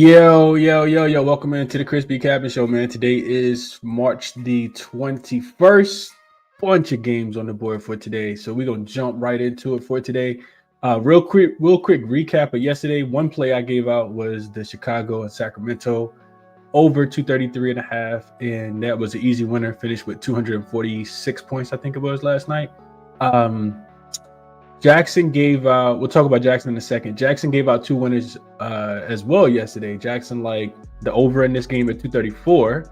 Yo. Welcome into the ChrisBeCappinn Show, man. Today is March the 21st. Bunch of games on the board for today. So we're going to jump right into it for today. Real quick recap of yesterday. One play I gave out was the Chicago and Sacramento over 233.5. And that was an easy winner. Finished with 246 points, I think it was last night. jaXon gave out, we'll talk about jaXon in a second. jaXon gave out two winners as well yesterday. jaXon liked the over in this game at 234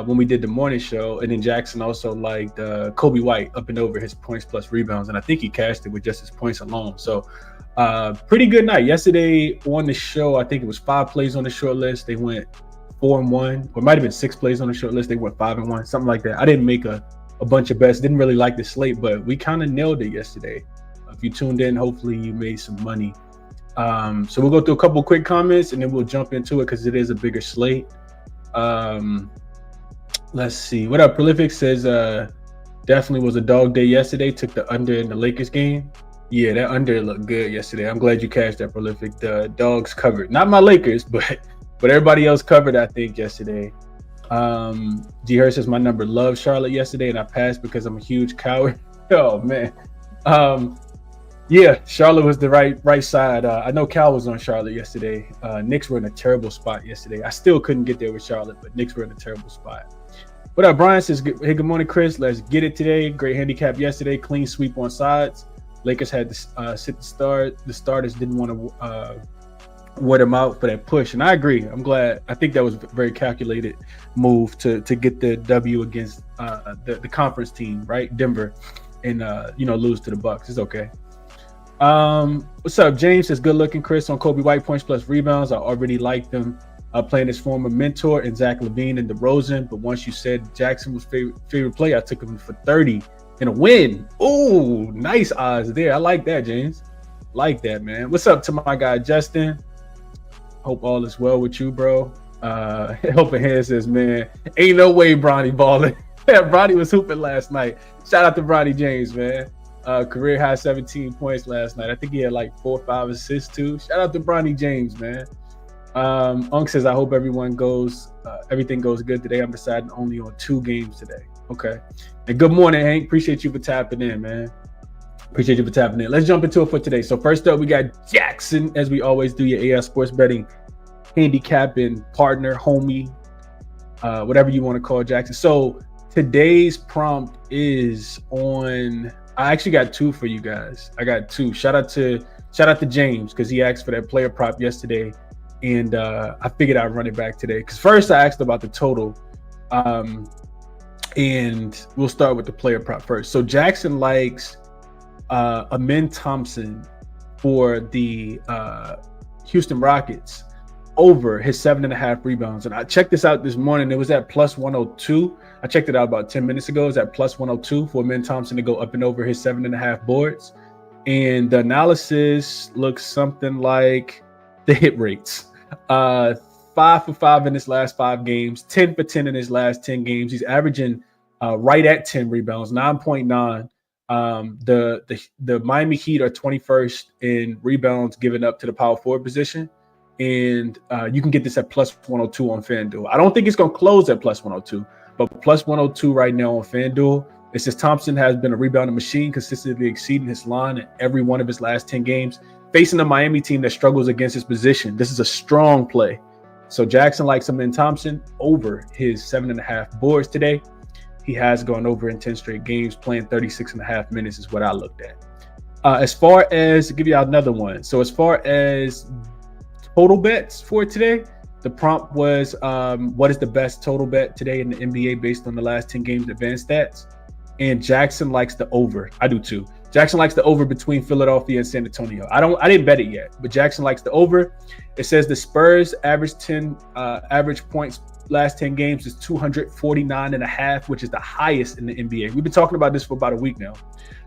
when we did the morning show. And then jaXon also liked Kobe White up and over his points plus rebounds. And I think he cashed it with just his points alone. So pretty good night. Yesterday on the show, I think it was 5 plays on the short list. They went 4-1, or it might have been 6 plays on the short list. They went 5-1, something like that. I didn't make a bunch of bets. Didn't really like the slate, but we kind of nailed it yesterday. If you tuned in, hopefully you made some money. So we'll go through a couple quick comments and then we'll jump into it because it is a bigger slate. Let's see. What up? Prolific says definitely was a dog day yesterday. Took the under in the Lakers game. Yeah, that under looked good yesterday. I'm glad you cashed that, Prolific. The dogs covered. Not my Lakers, but everybody else covered, I think, yesterday. G. Hurst says my number loved Charlotte yesterday and I passed because I'm a huge coward. Oh, man. Yeah, Charlotte was the right side. I know Cal was on Charlotte yesterday. Knicks were in a terrible spot yesterday. I still couldn't get there with Charlotte, but Knicks were in a terrible spot. What up, Brian says, hey, good morning, Chris. Let's get it today. Great handicap yesterday. Clean sweep on sides. Lakers had to sit the start. The starters didn't want to wear them out for that push. And I agree. I'm glad. I think that was a very calculated move to get the W against the conference team, right? Denver, and lose to the Bucks. It's okay. What's up? James says, good looking, Chris, on Kobe White points plus rebounds. I already liked them playing his former mentor and Zach LaVine and DeRozan. But once you said jaXon was favorite play, I took him for 30 and a win. Oh, nice odds there. I like that, James. Like that, man. What's up to my guy, Justin? Hope all is well with you, bro. Helping Hand says, man, ain't no way Bronny balling. Bronny was hooping last night. Shout out to Bronny James, man. Career high 17 points last night. I think he had like 4 or 5 assists too. Shout out to Bronny James, man. Unk says, I hope everything goes good today. I'm deciding only on 2 games today. Okay. And good morning, Hank. Appreciate you for tapping in, man. Appreciate you for tapping in. Let's jump into it for today. So first up, we got jaXon, as we always do, your AI sports betting handicapping partner, homie, whatever you want to call jaXon. So today's prompt is on. I actually got 2 for you guys. I got 2. Shout out to James because he asked for that player prop yesterday, and I figured I'd run it back today. Because first I asked about the total, and we'll start with the player prop first. So jaXon likes Amen Thompson for the Houston Rockets over his 7.5 rebounds. And I checked this out this morning. It was at plus 102. I checked it out about 10 minutes ago. It's at plus 102 for Amen Thompson to go up and over his 7.5 boards. And the analysis looks something like the hit rates. 5 for 5 in his last 5 games, 10 for 10 in his last 10 games. He's averaging right at 10 rebounds, 9.9. The Miami Heat are 21st in rebounds given up to the power forward position. And you can get this at plus 102 on FanDuel. I don't think it's going to close at plus 102, but plus 102 right now on FanDuel. It says Thompson has been a rebounding machine, consistently exceeding his line in every one of his last 10 games, facing a Miami team that struggles against his position. This is a strong play. So jaXon likes Amen Thompson over his 7.5 boards today. He has gone over in 10 straight games, playing 36.5 minutes is what I looked at. As far as, give you another one. So as far as total bets for today, the prompt was what is the best total bet today in the NBA based on the last 10 games advanced stats? And jaXon likes the over. I do too. jaXon likes the over between Philadelphia and San Antonio. I didn't bet it yet, but jaXon likes the over. It says the Spurs average points last 10 games is 249.5, which is the highest in the NBA. We've been talking about this for about a week now.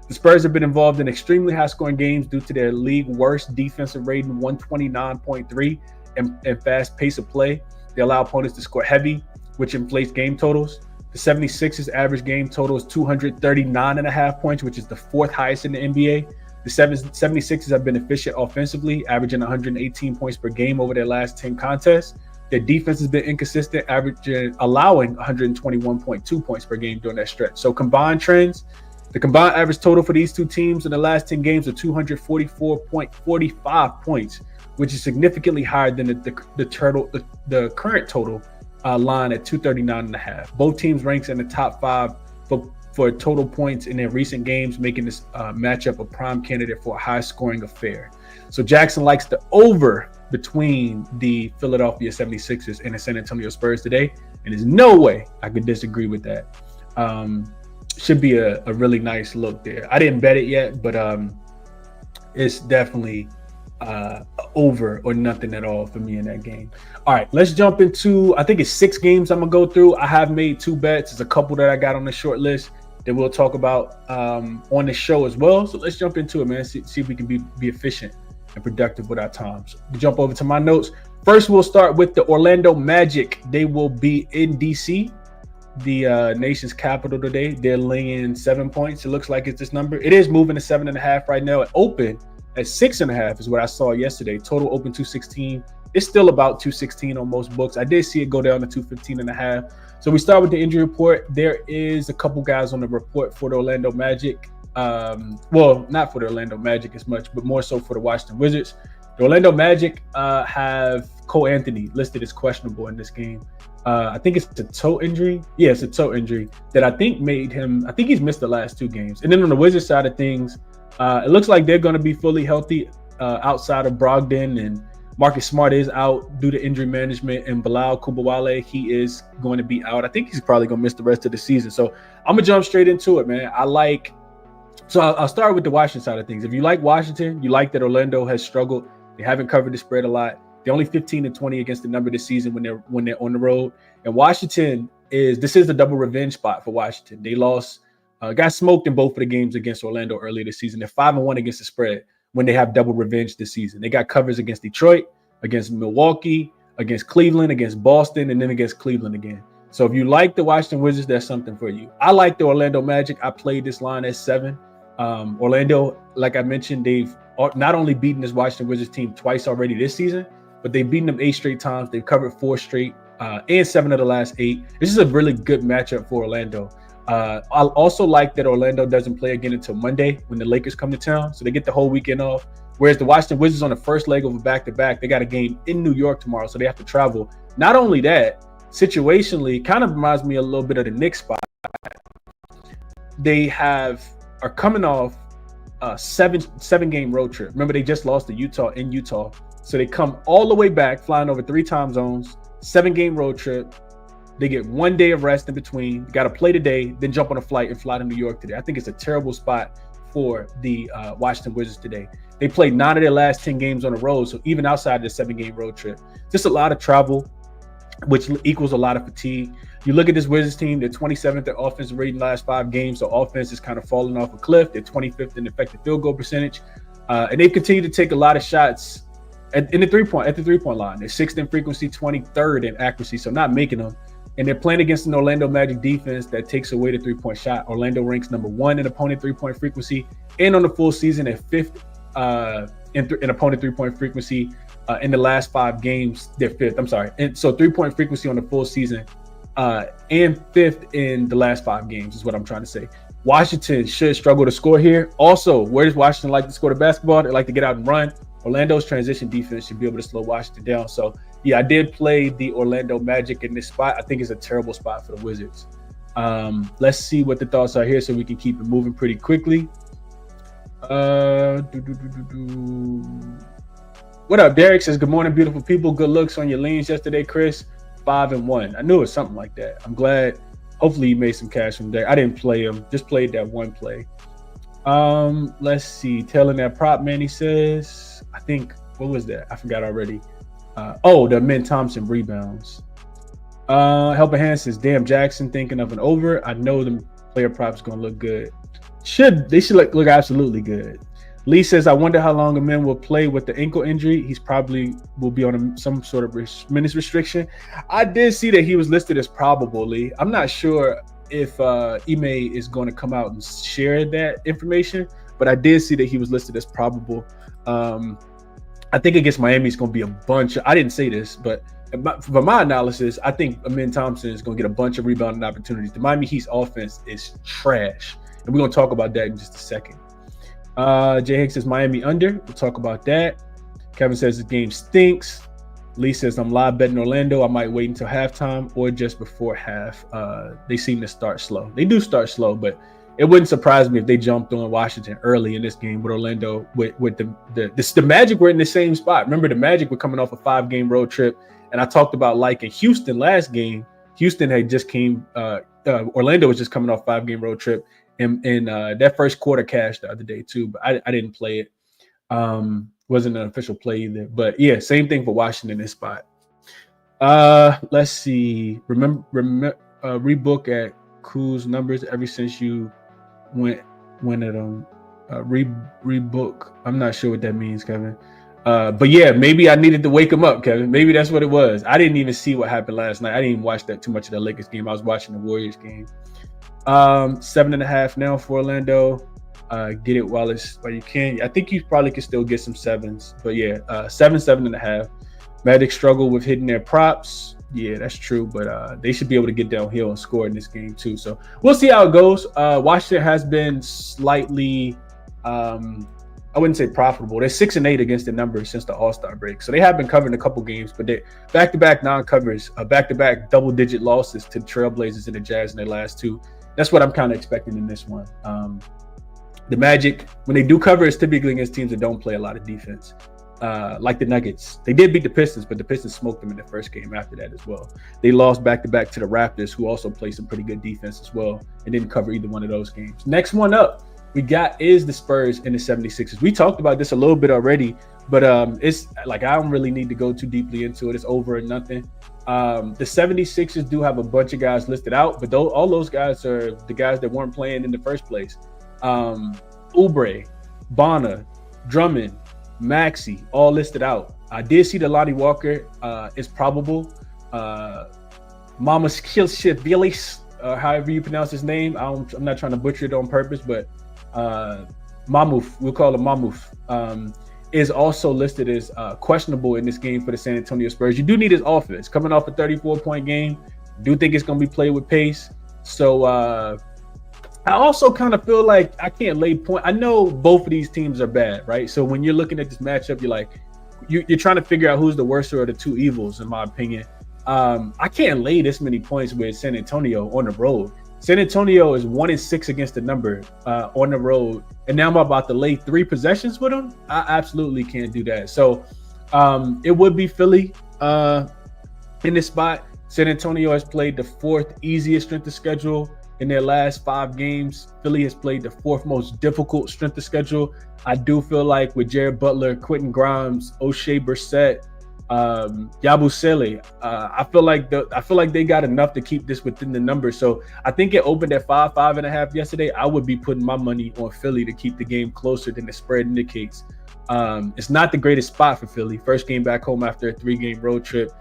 The Spurs have been involved in extremely high-scoring games due to their league worst defensive rating, 129.3, and fast pace of play. They allow opponents to score heavy, which inflates game totals. The 76ers average game total is 239.5 points, which is the 4th highest in the NBA. The 76ers have been efficient offensively, averaging 118 points per game over their last 10 contests. Their defense has been inconsistent, allowing 121.2 points per game during that stretch. So combined trends, the combined average total for these two teams in the last 10 games are 244.45 points, which is significantly higher than the current total line at 239.5. Both teams ranks in the top 5 for total points in their recent games, making this matchup a prime candidate for a high-scoring affair. So jaXon likes the over between the Philadelphia 76ers and the San Antonio Spurs today, and there's no way I could disagree with that. Should be a really nice look there. I didn't bet it yet, but it's definitely over or nothing at all for me in that game. All right, let's jump into, I think it's 6 games I'm gonna go through. I have made 2 bets. There's a couple that I got on the short list that we'll talk about on the show as well. So let's jump into it, man. See if we can be efficient and productive with our time. So we jump over to my notes. First, we'll start with the Orlando Magic. They will be in DC, the nation's capital today. They're laying 7 points. It looks like it's this number. It is moving to 7.5 right now. It opened at 6.5 is what I saw yesterday. Total open 216. It's still about 216 on most books. I did see it go down to 215.5. So we start with the injury report. There is a couple guys on the report for the Orlando Magic. Well, not for the Orlando Magic as much, but more so for the Washington Wizards. The Orlando Magic have Cole Anthony listed as questionable in this game. I think it's a toe injury. Yeah, it's a toe injury that I think made him, I think he's missed the last 2 games. And then on the Wizards side of things, it looks like they're going to be fully healthy outside of Brogdon, and Marcus Smart is out due to injury management, and Bilal Kubawale, he is going to be out. I think he's probably going to miss the rest of the season. So I'm going to jump straight into it, man. I'll start with the Washington side of things. If you like Washington, you like that Orlando has struggled. They haven't covered the spread a lot. They're only 15-20 against the number this season when they're on the road. And Washington this is the double revenge spot for Washington. They lost, got smoked in both of the games against Orlando earlier this season. They're 5-1 against the spread when they have double revenge this season. They got covers against Detroit, against Milwaukee, against Cleveland, against Boston, and then against Cleveland again. So if you like the Washington Wizards, that's something for you. I like the Orlando Magic. I played this line at 7. Orlando, like I mentioned, they've not only beaten this Washington Wizards team twice already this season, but they've beaten them 8 straight times. They've covered 4 straight and 7 of the last 8. This is a really good matchup for Orlando. I'll also like that Orlando doesn't play again until Monday when the Lakers come to town, so they get the whole weekend off. Whereas the Washington Wizards on the first leg of a back-to-back, they got a game in New York tomorrow, so they have to travel. Not only that, situationally, kind of reminds me a little bit of the Knicks spot. They are coming off a 7-game road trip. Remember, they just lost to Utah in Utah. So they come all the way back, flying over 3 time zones, 7-game road trip. They get 1 day of rest in between. Got to play today, then jump on a flight and fly to New York today. I think it's a terrible spot for the Washington Wizards today. They played 9 of their last 10 games on the road, so even outside of the 7-game road trip, just a lot of travel, which equals a lot of fatigue. You look at this Wizards team, they're 27th in offensive rating last 5 games, so offense is kind of falling off a cliff. They're 25th in effective field goal percentage, and they've continued to take a lot of shots at the three-point line. They're 6th in frequency, 23rd in accuracy, so not making them. And they're playing against an Orlando Magic defense that takes away the 3-point shot. Orlando ranks number 1 in opponent 3-point frequency, and on the full season at 5th in opponent 3-point frequency. In the last 5 games, they're 5th. I'm sorry. And so 3-point frequency on the full season and 5th in the last 5 games is what I'm trying to say. Washington should struggle to score here. Also, where does Washington like to score the basketball? They like to get out and run. Orlando's transition defense should be able to slow Washington down. So, yeah, I did play the Orlando Magic in this spot. I think it's a terrible spot for the Wizards. Let's see what the thoughts are here so we can keep it moving pretty quickly. What up? Derek says, good morning, beautiful people. Good looks on your leans yesterday, Chris. 5-1. I knew it was something like that. I'm glad. Hopefully you made some cash from there. I didn't play him. Just played that one play. Let's see. Telling that prop, man, he says, I think, what was that? I forgot already. The Min Thompson rebounds. Helping Hand says, damn, jaXon thinking of an over. I know the player props going to look good. They should look absolutely good. Lee says, I wonder how long a man will play with the ankle injury. He's probably will be on some sort of minutes restriction. I did see that he was listed as probable, Lee. I'm not sure if Ime is going to come out and share that information. but I did see that he was listed as probable. I think against Miami is going to be a bunch. I didn't say this, but for my analysis, I think Amin Thompson is going to get a bunch of rebounding opportunities. The Miami Heat's offense is trash, and we're going to talk about that in just a second. Jay Hicks says Miami under. We'll talk about that. Kevin says the game stinks. Lee says I'm live betting Orlando. I might wait until halftime or just before half. They seem to start slow. They do start slow, but it wouldn't surprise me if they jumped on Washington early in this game with Orlando. With the Magic were in the same spot. Remember, the Magic were coming off a 5-game road trip, and I talked about like in Houston last game. Houston had just came. Orlando was just coming off 5-game road trip, and that first quarter cashed the other day too. But I didn't play it. Wasn't an official play either. But yeah, same thing for Washington in this spot. Let's see. Remember rebook at Kuz's numbers ever since you went at rebook. I'm not sure what that means, Kevin. But yeah, maybe I needed to wake him up, Kevin. Maybe that's what it was. I didn't even see what happened last night. I didn't even watch that too much of the Lakers game. I was watching the Warriors game. 7.5 now for Orlando. Get it while you can. I think you probably can still get some 7s, but yeah, 7.5. Magic struggle with hitting their props. Yeah, that's true, but they should be able to get downhill and score in this game too. So we'll see how it goes. Washington has been slightly, I wouldn't say profitable. They're 6-8 against the numbers since the All-Star break. So they have been covering a couple games, but they back-to-back non-covers, back-to-back double-digit losses to the Trailblazers and the Jazz in their last 2. That's what I'm kind of expecting in this one. The Magic, when they do cover, it's typically against teams that don't play a lot of defense, like the Nuggets. They did beat the Pistons, but the Pistons smoked them in the first game after that as well. They lost back-to-back to the Raptors, who also played some pretty good defense as well, and didn't cover either one of those games. Next one up we got is the Spurs and the 76ers. We talked about this a little bit already, but it's like I don't really need to go too deeply into it. It's over and nothing. The 76ers do have a bunch of guys listed out, but all those guys are the guys that weren't playing in the first place. Oubre, Bonner, Drummond, Maxey, all listed out. I did see that Lonnie Walker is probable. Mamas Kilshitvilis, however you pronounce his name. I'm not trying to butcher it on purpose, but Mamuf, we'll call him Mamuf, is also listed as questionable in this game for the San Antonio Spurs. You do need his offense. Coming off a 34-point game, do think it's going to be played with pace. So I also kind of feel like I can't lay point. I know both of these teams are bad, right? So when you're looking at this matchup, you're like, you're trying to figure out who's the worst of the two evils, in my opinion. I can't lay this many points with San Antonio on the road. San Antonio is 1-6 against the number on the road, and now I'm about to lay 3 possessions with them. I absolutely can't do that. So it would be Philly in this spot. San Antonio has played the 4th easiest strength of schedule in their last 5 games. Philly has played the 4th most difficult strength of schedule. I do feel like with Jared Butler, Quentin Grimes, O'Shea Brissett, Yabusele, I feel like they got enough to keep this within the number. So I think it opened at 5.5 yesterday. I would be putting my money on Philly to keep the game closer than the spread indicates. It's not the greatest spot for Philly. First game back home after a 3-game road trip.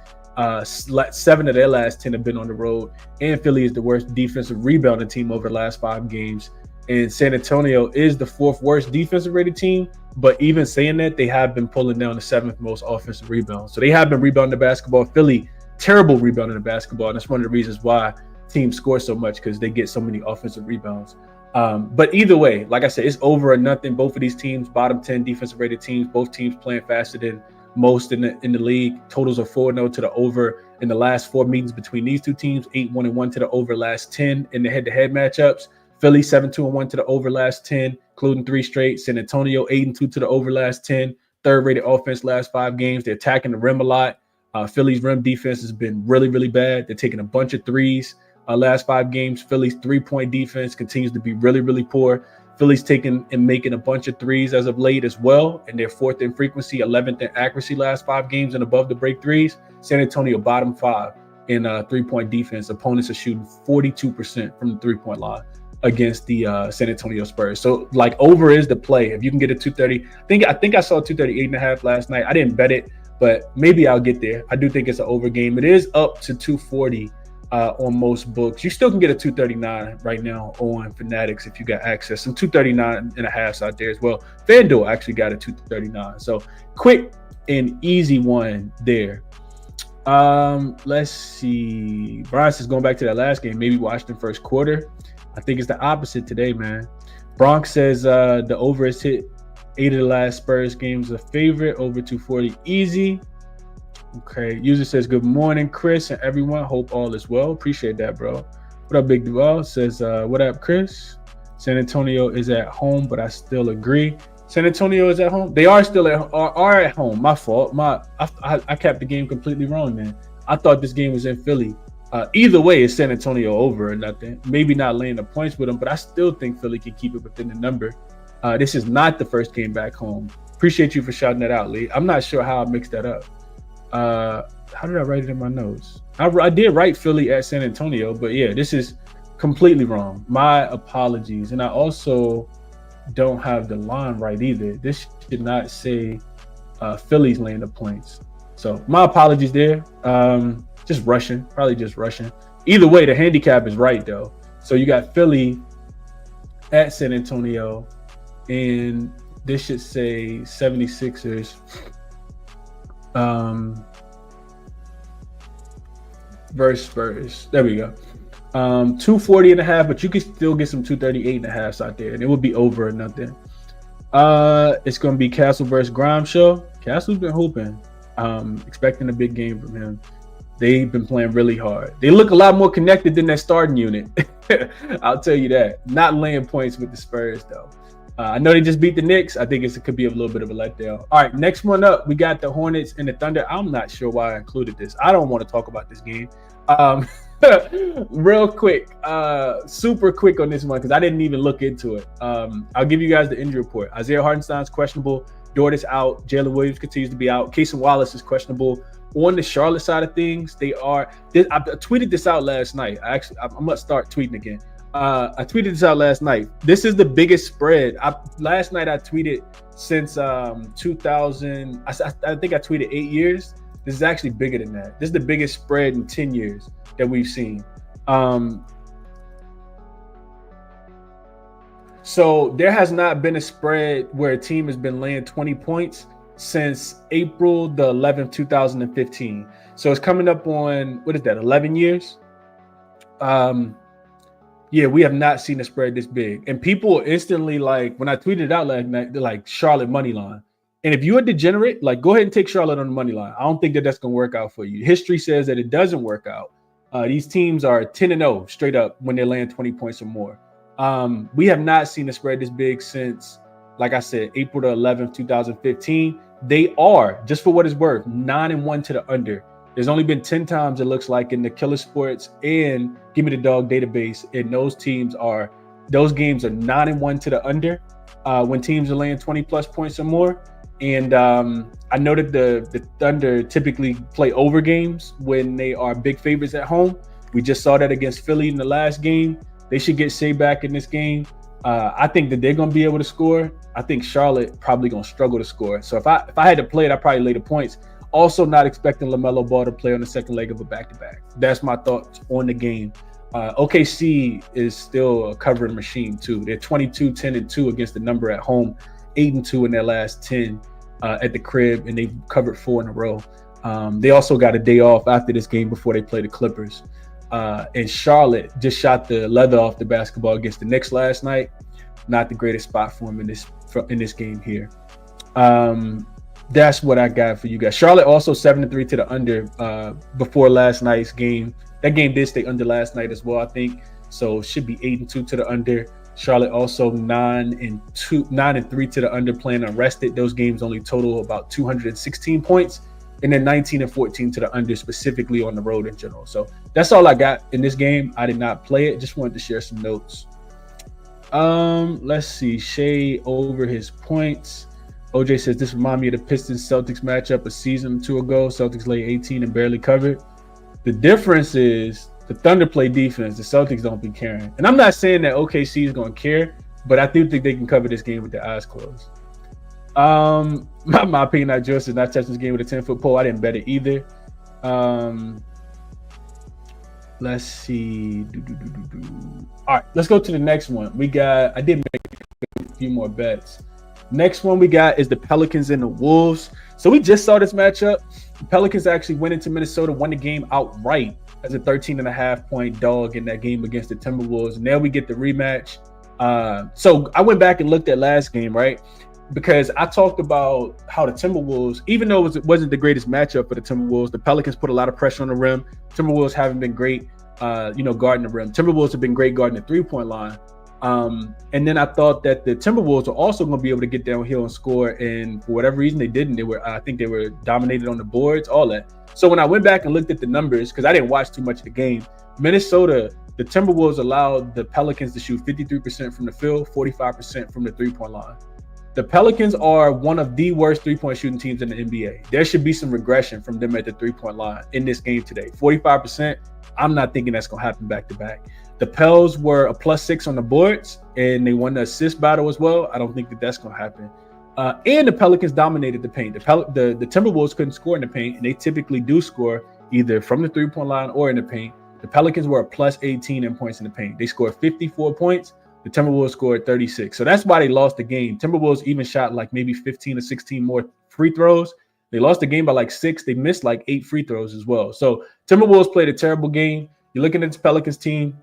7 of their last 10 have been on the road, and Philly is the worst defensive rebounding team over the last 5 games. And San Antonio is the 4th worst defensive rated team, but even saying that, they have been pulling down the 7th most offensive rebounds. So they have been rebounding the basketball. Philly, terrible rebounding the basketball, and that's one of the reasons why teams score so much, because they get so many offensive rebounds. But either way, like I said, it's over or nothing. Both of these teams, bottom 10 defensive rated teams, both teams playing faster than most in the league. Totals are 4-0 to the over in the last 4 meetings between these two teams. 8-1-1 to the over last 10 in the head-to-head matchups. Philly 7-2-1 to the over last 10, including 3 straight. San Antonio 8-2 to the over last 10. 3rd-rated offense last 5 games. They're attacking the rim a lot. Philly's rim defense has been really, really bad. They're taking a bunch of threes last 5 games. Philly's 3-point defense continues to be really, really poor. Philly's taking and making a bunch of threes as of late as well, and they're 4th in frequency, 11th in accuracy last 5 games and above the break threes. San Antonio bottom 5 in 3-point defense. Opponents are shooting 42% from the 3-point line against the San Antonio Spurs. So like over is the play. If you can get a 230, I think I saw 238.5 last night. I didn't bet it, but maybe I'll get there. I do think it's an over game. It is up to 240 on most books. You still can get a 239 right now on Fanatics if you got access. Some 239.5s out there as well. FanDuel actually got a 239. So quick and easy one there. Let's see. Brian says, going back to that last game, maybe Washington first quarter. I think it's the opposite today, man. Bronx says the over has hit 8 of the last Spurs games a favorite, over 240 easy. Okay, user says, good morning, Chris and everyone. Hope all is well. Appreciate that, bro. What up, Big Duval? Says, what up, Chris? San Antonio is at home, but I still agree. San Antonio is at home. They are still are at home. My fault. I capped the game completely wrong, man. I thought this game was in Philly. Either way, it's San Antonio over or nothing. Maybe not laying the points with them, but I still think Philly can keep it within the number. This is not the first game back home. Appreciate you for shouting that out, Lee. I'm not sure how I mixed that up. How did I write it in my notes? I did write Philly at San Antonio, but yeah, this is completely wrong. My apologies. And I also don't have the line right either. This should not say Philly's laying the points. So my apologies there. Just rushing. Either way, the handicap is right though. So you got Philly at San Antonio, and this should say 76ers. Versus Spurs. There we go. 240.5, but you can still get some 238.5s out there, and it would be over or nothing. It's going to be Castle versus Grimes show. Castle's been hooping. Expecting a big game from him. They've been playing really hard. They look a lot more connected than that starting unit. I'll tell you that. Not laying points with the Spurs, though. I know they just beat the Knicks. I think it could be a little bit of a letdown. All right, next one up, we got the Hornets and the Thunder. I'm not sure why I included this. I don't want to talk about this game. Real quick, super quick on this one because I didn't even look into it. I'll give you guys the injury report. Isaiah Hartenstein's questionable. Dort is out. Jalen Williams continues to be out. Casey Wallace is questionable. On the Charlotte side of things, they are. I tweeted this out last night. I'm gonna start tweeting again. I tweeted this out last night. This is the biggest spread. Last night I tweeted since 2000. I think I tweeted 8 years. This is actually bigger than that. This is the biggest spread in 10 years that we've seen. So there has not been a spread where a team has been laying 20 points since April the 11th, 2015. So it's coming up on, what is that, 11 years? Yeah, we have not seen a spread this big. And people instantly, like, when I tweeted it out last night, they're like, Charlotte money line. And if you're a degenerate, like, go ahead and take Charlotte on the money line. I don't think that's going to work out for you. History says that it doesn't work out. These teams are 10-0 straight up when they're laying 20 points or more. We have not seen a spread this big since, like I said, April the 11th, 2015. They are, just for what it's worth, 9-1 to the under. There's only been 10 times, it looks like, in the Killer Sports and Give Me the Dog database, and those games are 9-1 to the under when teams are laying 20 plus points or more. And I know that the Thunder typically play over games when they are big favorites at home. We just saw that against Philly in the last game. They should get Shea back in this game. I think that they're going to be able to score. I think Charlotte probably going to struggle to score. So if I had to play it, I'd probably lay the points. Also not expecting LaMelo Ball to play on the second leg of a back-to-back. That's my thoughts on the game. OKC is still a covering machine too. They're 22-10-2 against the number at home, 8-2 in their last 10 at the crib, and they've covered 4 in a row. They also got a day off after this game before they play the Clippers. And Charlotte just shot the leather off the basketball against the Knicks last night. Not the greatest spot for them in this game here. That's what I got for you guys. Charlotte also 7-3 to the under before last night's game. That game did stay under last night as well, I think. So it should be 8-2 to the under. Charlotte also 9-3 to the under, playing unrested. Those games only total about 216 points. And then 19-14 to the under, specifically on the road in general. So that's all I got in this game. I did not play it. Just wanted to share some notes. Let's see. Shea over his points. OJ says, this reminds me of the Pistons-Celtics matchup a season or two ago. Celtics lay 18 and barely covered. The difference is the Thunder play defense. The Celtics don't be caring. And I'm not saying that OKC is going to care, but I do think they can cover this game with their eyes closed. My opinion, I just is not touching this game with a 10-foot pole. I didn't bet it either. Let's see. All right, let's go to the next one. I did make a few more bets. Next one we got is the Pelicans and the Wolves. So we just saw this matchup. The Pelicans actually went into Minnesota, won the game outright as a 13.5-point dog in that game against the Timberwolves. Now we get the rematch. So I went back and looked at last game, right? Because I talked about how the Timberwolves, even though it wasn't the greatest matchup for the Timberwolves, the Pelicans put a lot of pressure on the rim. Timberwolves haven't been great, guarding the rim. Timberwolves have been great guarding the three-point line. And then I thought that the Timberwolves were also going to be able to get downhill and score, and for whatever reason they didn't. I think they were dominated on the boards, all that. So when I went back and looked at the numbers, because I didn't watch too much of the game, Minnesota, the Timberwolves allowed the Pelicans to shoot 53% from the field, 45% from the three-point line. The Pelicans are one of the worst three-point shooting teams in the NBA. There should be some regression from them at the three-point line in this game today. 45%, I'm not thinking that's going to happen back-to-back. The Pels were a +6 on the boards, and they won the assist battle as well. I don't think that's going to happen. And the Pelicans dominated the paint. The Timberwolves couldn't score in the paint, and they typically do score either from the three-point line or in the paint. The Pelicans were a +18 in points in the paint. They scored 54 points. The Timberwolves scored 36. So that's why they lost the game. Timberwolves even shot like maybe 15 or 16 more free throws. They lost the game by like 6. They missed like 8 free throws as well. So Timberwolves played a terrible game. You're looking at this Pelicans team.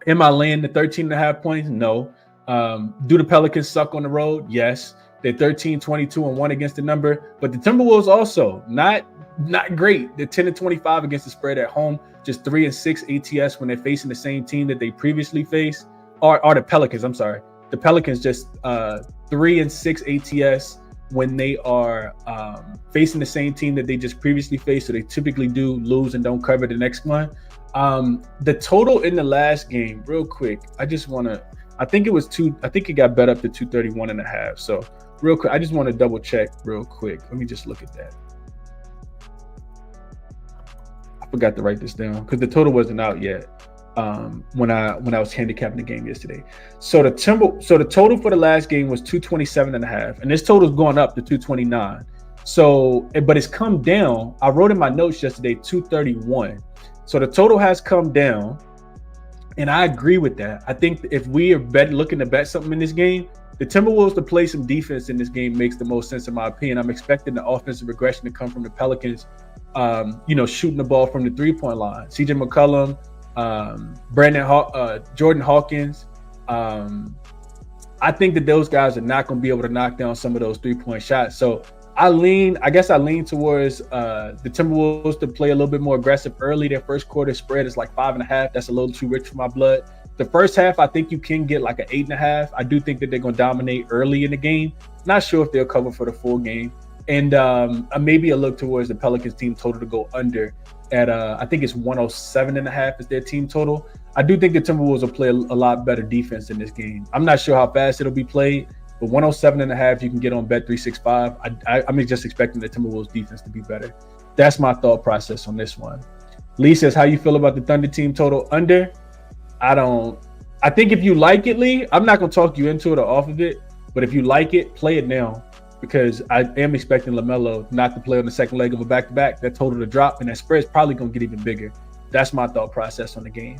Am I laying the 13.5 points? No. Do the Pelicans suck on the road? Yes. They're 13-22-1 against the number. But the Timberwolves also not great. They're 10-25 against the spread at home. Just 3-6 ATS when they're facing the same team that they previously faced. Or the Pelicans, I'm sorry. The Pelicans just 3-6 ATS when they are facing the same team that they just previously faced. So they typically do lose and don't cover the next one. The total in the last game, real quick, I think it got bet up to 231.5. So real quick, I just want to double check real quick. Let me just look at that. I forgot to write this down because the total wasn't out yet. When I was handicapping the game yesterday. So the total for the last game was 227.5, and this total is going up to 229. So, but it's come down. I wrote in my notes yesterday 231. So the total has come down, and I agree with that. I think if we are looking to bet something in this game, the Timberwolves to play some defense in this game makes the most sense in my opinion. I'm expecting the offensive regression to come from the Pelicans, shooting the ball from the three-point line. CJ McCollum, Jordan Hawkins. I think that those guys are not going to be able to knock down some of those three-point shots. So I lean towards the Timberwolves to play a little bit more aggressive early. Their first quarter spread is like 5.5. That's a little too rich for my blood. The first half, I think you can get like an 8.5. I do think that they're going to dominate early in the game. Not sure if they'll cover for the full game. And maybe a look towards the Pelicans team total to go under at I think it's 107.5 is their team total. I do think the Timberwolves will play a lot better defense in this game. I'm not sure how fast it'll be played, but 107.5 you can get on Bet365. I'm just expecting the Timberwolves defense to be better. That's my thought process on this one. Lee says, how you feel about the Thunder team total under? I think if you like it, Lee, I'm not going to talk you into it or off of it, but if you like it, play it now. Because I am expecting LaMelo not to play on the second leg of a back-to-back, that total to drop, and that spread is probably going to get even bigger. That's my thought process on the game.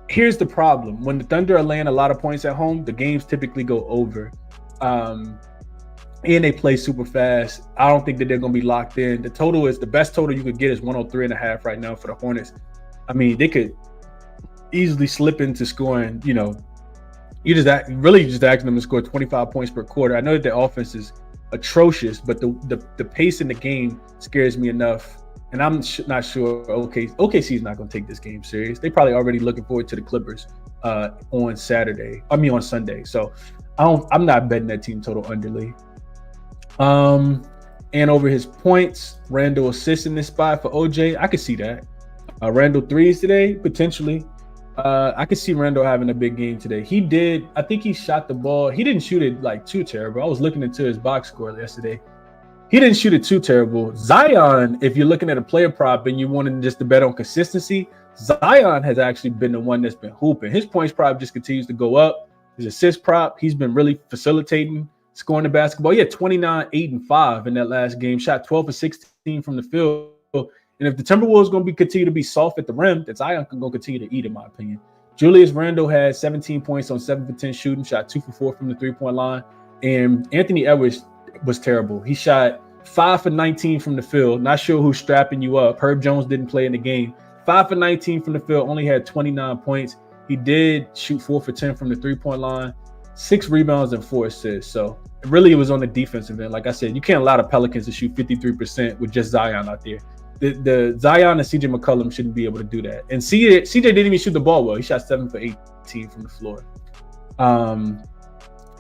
Here's the problem. When the Thunder are laying a lot of points at home, the games typically go over. And they play super fast. I don't think that they're going to be locked in. The best total you could get is 103.5 right now for the Hornets. I mean, they could easily slip into scoring, you just asking them to score 25 points per quarter. I know that their offense is atrocious, but the pace in the game scares me enough. And I'm not sure OKC is not going to take this game serious. They probably already looking forward to the Clippers on Sunday. So I'm not betting that team total underly. And over his points, Randall assists in this spot for OJ. I could see that. Randall threes today, potentially. I could see Randall having a big game today. I think he shot the ball. He didn't shoot it like too terrible. I was looking into his box score yesterday. He didn't shoot it too terrible. Zion, if you're looking at a player prop and you wanted just to bet on consistency, Zion has actually been the one that's been hooping. His points prop just continues to go up. His assist prop, he's been really facilitating, scoring the basketball. He had 29, 8, and 5 in that last game. Shot 12 for 16 from the field. And if the Timberwolves going to continue to be soft at the rim, then Zion can go continue to eat, in my opinion. Julius Randle had 17 points on 7 for 10 shooting, shot 2 for 4 from the 3-point line. And Anthony Edwards was terrible. He shot 5 for 19 from the field. Not sure who's strapping you up. Herb Jones didn't play in the game. 5 for 19 from the field, only had 29 points. He did shoot 4 for 10 from the 3-point line, 6 rebounds and 4 assists. So really it was on the defensive end. Like I said, you can't allow the Pelicans to shoot 53% with just Zion out there. The Zion and CJ McCollum shouldn't be able to do that. And CJ didn't even shoot the ball well. He shot 7 for 18 from the floor.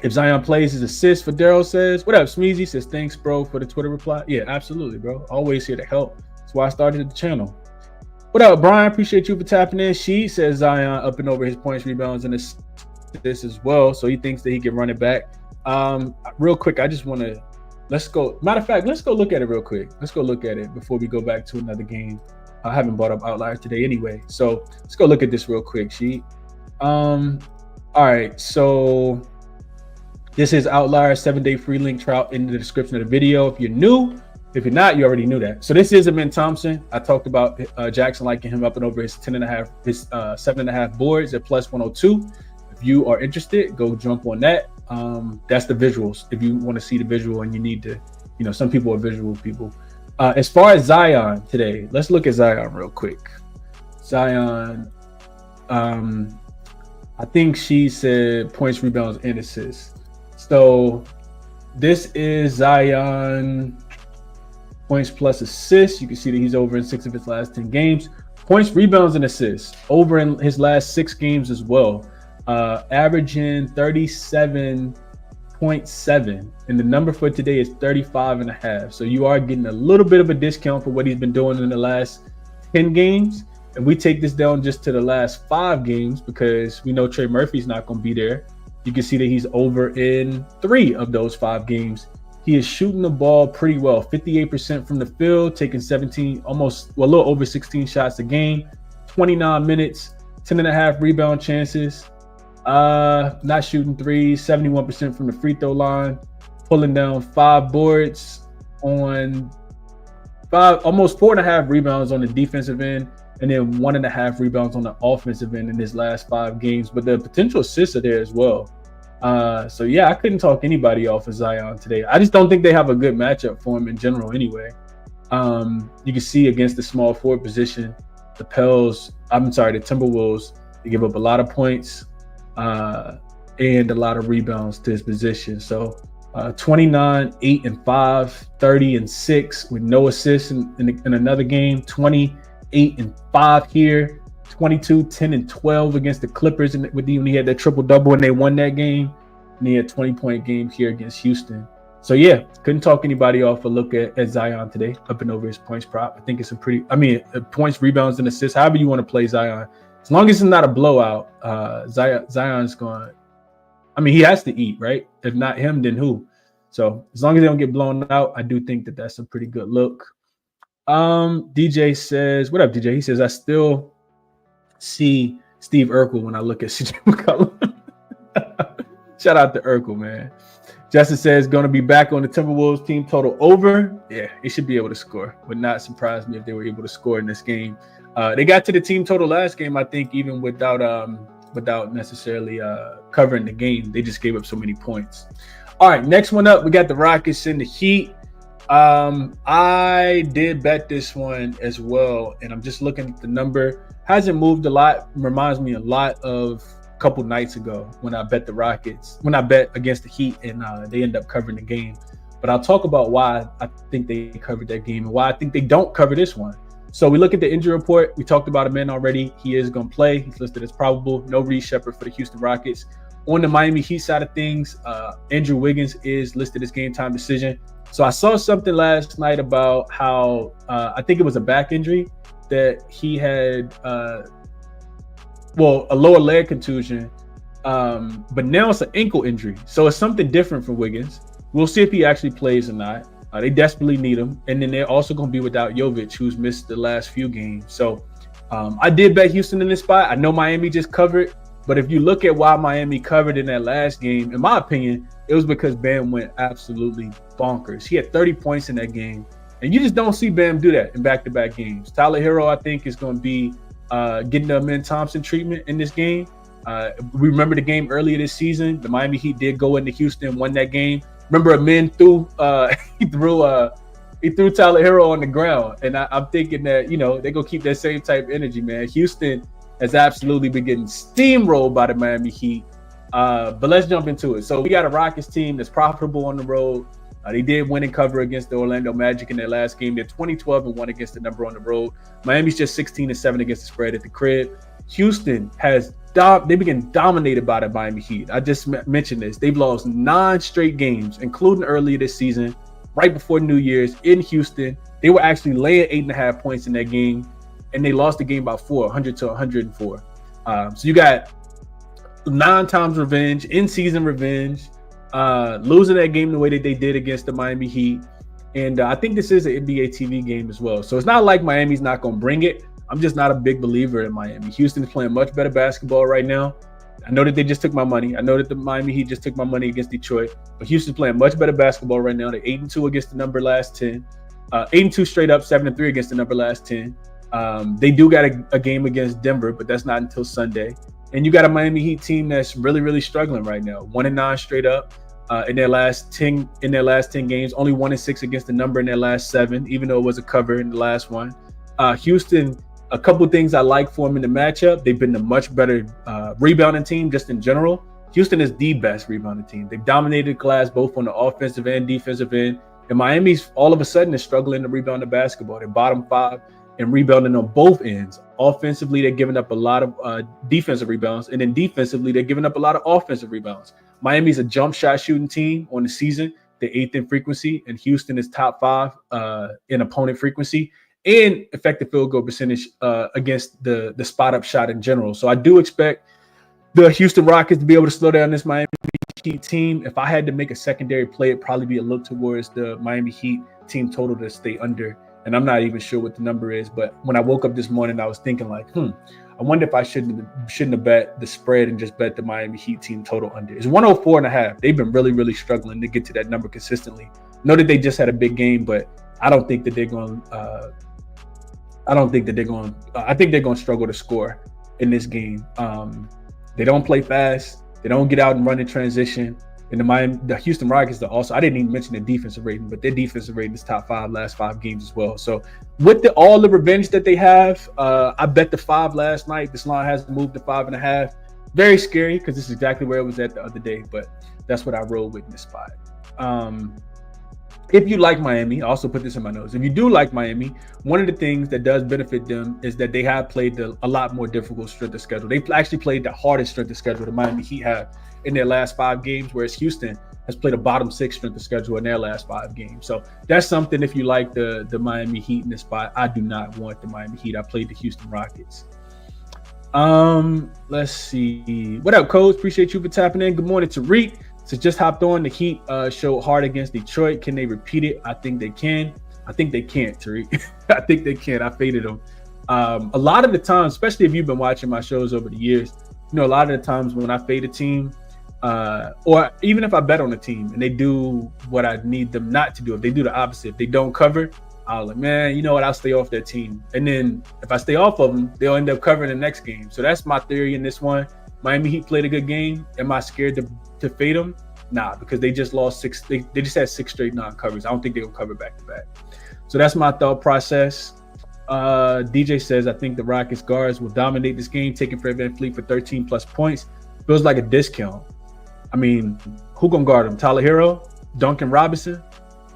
If Zion plays, his assist for Daryl says, what up, Smeezy? Says, thanks, bro, for the Twitter reply. Yeah, absolutely, bro. Always here to help. That's why I started the channel. What up, Brian? Appreciate you for tapping in. She says Zion up and over his points, rebounds, and assists as well. So he thinks that he can run it back. Real quick, I just want to let's go. Matter of fact, let's go look at it real quick. Let's go look at it before we go back to another game. I haven't brought up Outlier today anyway. So let's go look at this real quick, She. All right, so this is Outlier 7-day free link trial in the description of the video. If you're new, if you're not, you already knew that. So this is Amin Thompson. I talked about jaXon liking him up and over his 7.5 boards at plus 102. If you are interested, go jump on that. That's the visuals. If you want to see the visual and you need to, some people are visual people. As far as Zion today, let's look at Zion real quick. Zion, I think she said points, rebounds, and assists. So this is Zion points plus assists. You can see that he's over in 6 of his last 10 games. Points, rebounds, and assists over in his last 6 games as well. Averaging 37.7, and the number for today is 35.5. So you are getting a little bit of a discount for what he's been doing in the last 10 games. And we take this down just to the last 5 games because we know Trey Murphy's not going to be there. You can see that he's over in 3 of those 5 games. He is shooting the ball pretty well, 58% from the field, taking a little over 16 shots a game, 29 minutes, 10.5 rebound chances. Not shooting threes, 71% from the free throw line, pulling down 5 boards on 5, almost 4.5 rebounds on the defensive end, and then 1.5 rebounds on the offensive end in his last 5 games. But the potential assists are there as well. So yeah, I couldn't talk anybody off of Zion today. I just don't think they have a good matchup for him in general anyway. You can see against the small forward position, the Timberwolves, they give up a lot of points and a lot of rebounds to his position. So 29, 8 and 5, 30 and 6 with no assists in another game, 28 and 5 here, 22, 10 and 12 against the Clippers, and when he had that triple-double and they won that game, and he had a 20-point game here against Houston. So yeah, couldn't talk anybody off a look at Zion today, up and over his points prop. I think it's points, rebounds, and assists, however you want to play Zion. As long as it's not a blowout, Zion's going to, he has to eat, right? If not him, then who? So as long as they don't get blown out, I do think that that's a pretty good look. DJ says, what up, DJ? He says, I still see Steve Urkel when I look at CJ McCollum. Shout out to Urkel, man. Justin says, going to be back on the Timberwolves team total over. Yeah, he should be able to score. Would not surprise me if they were able to score in this game. They got to the team total last game, I think, even without necessarily covering the game. They just gave up so many points. All right, next one up, we got the Rockets and the Heat. I did bet this one as well, and I'm just looking at the number. Hasn't moved a lot. Reminds me a lot of a couple nights ago when I bet the Rockets, when I bet against the Heat, and they end up covering the game. But I'll talk about why I think they covered that game and why I think they don't cover this one. So we look at the injury report. We talked about him already. He is going to play. He's listed as probable. No Reed Shepherd for the Houston Rockets. On the Miami Heat side of things, Andrew Wiggins is listed as game time decision. So I saw something last night about how I think it was a back injury that he had, a lower leg contusion, but now it's an ankle injury. So it's something different for Wiggins. We'll see if he actually plays or not. They desperately need him. And then they're also going to be without Jovic, who's missed the last few games. So I did bet Houston in this spot. I know Miami just covered. But if you look at why Miami covered in that last game, in my opinion, it was because Bam went absolutely bonkers. He had 30 points in that game. And you just don't see Bam do that in back-to-back games. Tyler Hero, I think, is going to be getting the Amen Thompson treatment in this game. We remember the game earlier this season. The Miami Heat did go into Houston, won that game. Remember, Amen threw he threw Tyler Hero on the ground. And I'm thinking that, they're going to keep that same type of energy, man. Houston has absolutely been getting steamrolled by the Miami Heat. But let's jump into it. So we got a Rockets team that's profitable on the road. They did win and cover against the Orlando Magic in their last game. They're 20-12-1 against the number on the road. Miami's just 16-7 against the spread at the crib. Houston has they've been dominated by the Miami Heat. I just mentioned this. They've lost 9 straight games, including earlier this season, right before New Year's in Houston. They were actually laying 8.5 points in that game, and they lost the game by 100-104. So you got 9 times revenge, in-season revenge, losing that game the way that they did against the Miami Heat. And I think this is an NBA TV game as well. So it's not like Miami's not going to bring it. I'm just not a big believer in Miami. Houston's playing much better basketball right now. I know that they just took my money. I know that the Miami Heat just took my money against Detroit. But Houston's playing much better basketball right now. They're 8-2 against the number last 10. 8-2 straight up, 7-3 against the number last 10. They do got a game against Denver, but that's not until Sunday. And you got a Miami Heat team that's really, really struggling right now. 1-9 straight up in their last 10 games. Only 1-6 against the number in their last 7, even though it was a cover in the last one. Houston, a couple things I like for them in the matchup. They've been a much better rebounding team just in general. Houston is the best rebounding team. They've dominated class both on the offensive and defensive end. And Miami's all of a sudden is struggling to rebound the basketball. They're bottom 5 and rebounding on both ends. Offensively, they're giving up a lot of defensive rebounds. And then defensively, they're giving up a lot of offensive rebounds. Miami's a jump shot shooting team on the season. They're 8th in frequency. And Houston is top 5 in opponent frequency and effective field goal percentage against the spot up shot in general. So I do expect the Houston Rockets to be able to slow down this Miami Heat team. If I had to make a secondary play, it'd probably be a look towards the Miami Heat team total to stay under. And I'm not even sure what the number is. But when I woke up this morning, I was thinking like, I wonder if I shouldn't have bet the spread and just bet the Miami Heat team total under. It's 104.5. They've been really, really struggling to get to that number consistently. Know that they just had a big game, but I don't think that they're going I think they're going to struggle to score in this game. They don't play fast. They don't get out and run in transition. And the Houston Rockets are also, I didn't even mention their defensive rating, but their defensive rating is top 5 last 5 games as well. So with all the revenge that they have, I bet the 5 last night. This line has moved to 5.5. Very scary because this is exactly where it was at the other day, but that's what I rolled with in this spot. If you like Miami, I also put this in my notes. If you do like Miami, one of the things that does benefit them is that they have played a lot more difficult strength of schedule. They've actually played the hardest strength of schedule the Miami Heat have in their last 5 games, whereas Houston has played a bottom 6 strength of schedule in their last 5 games. So that's something if you like the Miami Heat in this spot. I do not want the Miami Heat. I played the Houston Rockets. Let's see. What up, Coach? Appreciate you for tapping in. Good morning, Tariq. So just hopped on. The Heat showed hard against Detroit. Can they repeat it? I think they can. I think they can't, Tariq. I think they can. I faded them. A lot of the times, especially if you've been watching my shows over the years, a lot of the times when I fade a team, or even if I bet on a team and they do what I need them not to do, if they do the opposite, if they don't cover, I'll like, man, you know what? I'll stay off that team. And then if I stay off of them, they'll end up covering the next game. So that's my theory in this one. Miami Heat played a good game. Am I scared to fade them? Nah, because they just lost 6. They just had 6 straight non-covers. I don't think they're gonna cover back to back. So that's my thought process. DJ says, I think the Rockets guards will dominate this game, taking Fred VanVleet for 13 plus points. Feels like a discount. I mean, who gonna guard him? Tyler Hero, Duncan Robinson,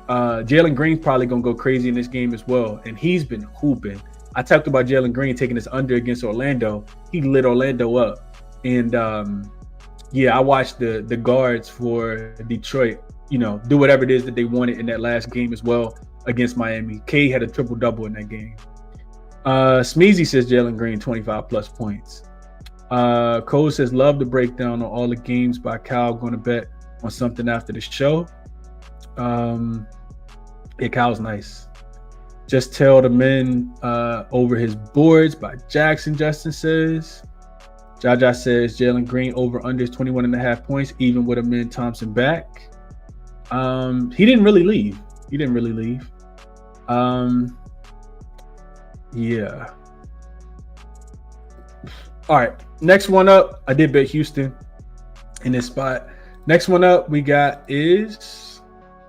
Jalen Green's probably gonna go crazy in this game as well, and he's been hooping. I talked about Jalen Green taking this under against Orlando. He lit Orlando up. And I watched the guards for Detroit, do whatever it is that they wanted in that last game as well against Miami. K had a triple-double in that game. Smeezy says Jalen Green, 25 plus points. Cole says, love the breakdown on all the games by Kyle. Going to bet on something after the show. Yeah, Kyle's nice. Just tell the men over his boards by jaXon, Justin says. Jaja says Jalen Green over under 21.5 points, even with Amen Thompson back. He didn't really leave. Yeah. All right. Next one up. I did bet Houston in this spot. Next one up we got is